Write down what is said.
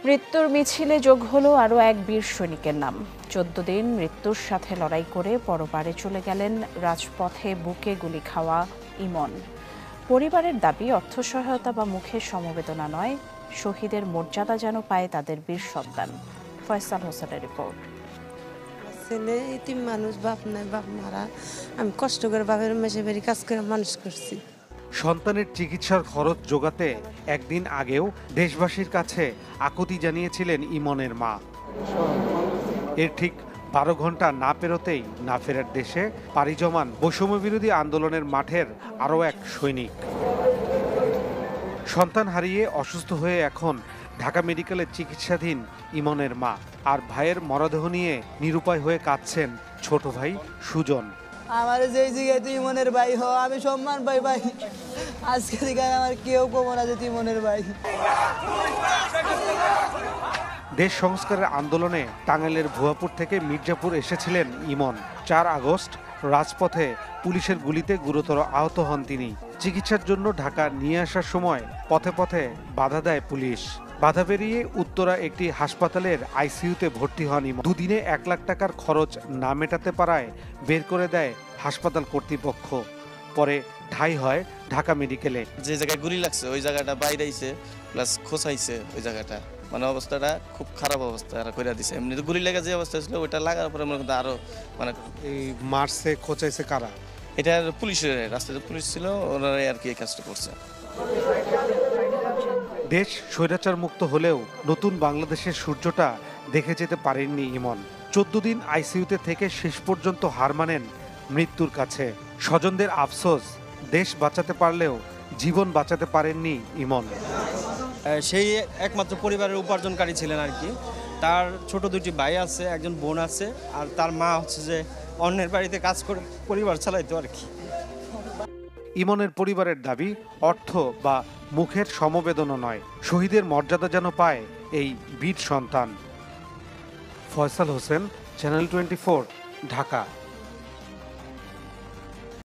মৃত্যুর মিছিলে যোগ হলো আরও এক বীর সৈনিকের নাম। 14 দিন মৃত্যুর সাথে লড়াই করে পরপারে চলে গেলেন রাজপথে বুকে গুলি খাওয়া ইমন। পরিবারের দাবি অর্থ সহায়তা বা মুখের সমবেদনা নয়, শহীদের মর্যাদা যেন পায় তাদের বীর সন্তান। ফয়সাল হোসেনের রিপোর্ট। ছেলে এতিম মানুষ, বাপ নাই, বাপ মারা। আমি কষ্ট করে বাপের মেসে বেরি কাজ করে মানুষ করছি। সন্তানের চিকিৎসার খরচ জোগাতে একদিন আগেও দেশবাসীর কাছে আকুতি জানিয়েছিলেন ইমনের মা। এর ঠিক 12 ঘন্টা না পেরোতেই না ফেরার দেশে পাড়ি জমান বৈষম্য বিরোধী আন্দোলনের মাঠের আরও এক সৈনিক। সন্তান হারিয়ে অসুস্থ হয়ে এখন ঢাকা মেডিকেলে চিকিৎসাধীন ইমনের মা, আর ভাইয়ের মরদেহ নিয়ে নিরুপায় হয়ে কাঁদছেন ছোট ভাই সুজন। আমার যেই জায়গায় তুই মনের ভাই হো, আমি সম্মান পাই ভাই। আজকে থেকে আমার কেউ কমো না যে তুই মনের ভাই। দেশ সংস্কারের আন্দোলনে টাঙ্গাইলের ভুয়াপুর থেকে মির্জাপুর এসেছিলেন ইমন। 4 আগস্ট রাজপথে পুলিশের গুলিতে গুরুতর আহত হন তিনি। চিকিৎসার জন্য ঢাকা নিয়ে আসার সময় পথে পথে বাধা দেয় পুলিশ। বাধা পেরিয়ে উত্তরা একটি হাসপাতালের আইসিইউতে ভর্তি হন ইমন। দুদিনে 1 লাখ টাকার খরচ না মেটাতে পারায় বের করে দেয় হাসপাতাল কর্তৃপক্ষ। পরে ঠাঁই হয় ঢাকা মেডিকেলে। যে জায়গায় গুলি লাগছে ওই জায়গাটা বাইরে আইছে, প্লাস খোঁচাইছে ওই জায়গাটা, মানে অবস্থাটা খুব খারাপ অবস্থা এরা করে দিছে। এমনি তো গুলি লাগা যে অবস্থা ছিল ওইটা লাগার পরে মনে করতে আরো মানে এই মারছে খোঁচাইছে কারা? এটা পুলিশের, রাস্তাতে পুলিশ ছিল, ওনারাই আর কি এই কাজটা করছে। দেশ স্বৈরাচার মুক্ত হলেও নতুন বাংলাদেশের সূর্যটা দেখে যেতে পারেননি ইমন। 14 দিন আইসিইউতে থেকে শেষ পর্যন্ত হার মানেন মৃত্যুর কাছে। স্বজনদের আফসোস, দেশ বাঁচাতে পারলেও জীবন বাঁচাতে পারেননি ইমন। সেই একমাত্র পরিবারের উপার্জনকারী ছিলেন আর কি। তার ছোট 2টি ভাই আছে, একজন বোন আছে, আর তার মা হচ্ছে যে অন্যের বাড়িতে কাজ করে পরিবার চালাইতো আর কি। ইমনের পরিবারের দাবি অর্থ বা মুখের সমবেদনা নয়, শহীদের মর্যাদা যেন পায় এই বীর সন্তান। ফয়সাল হোসেন, চ্যানেল 24, ঢাকা।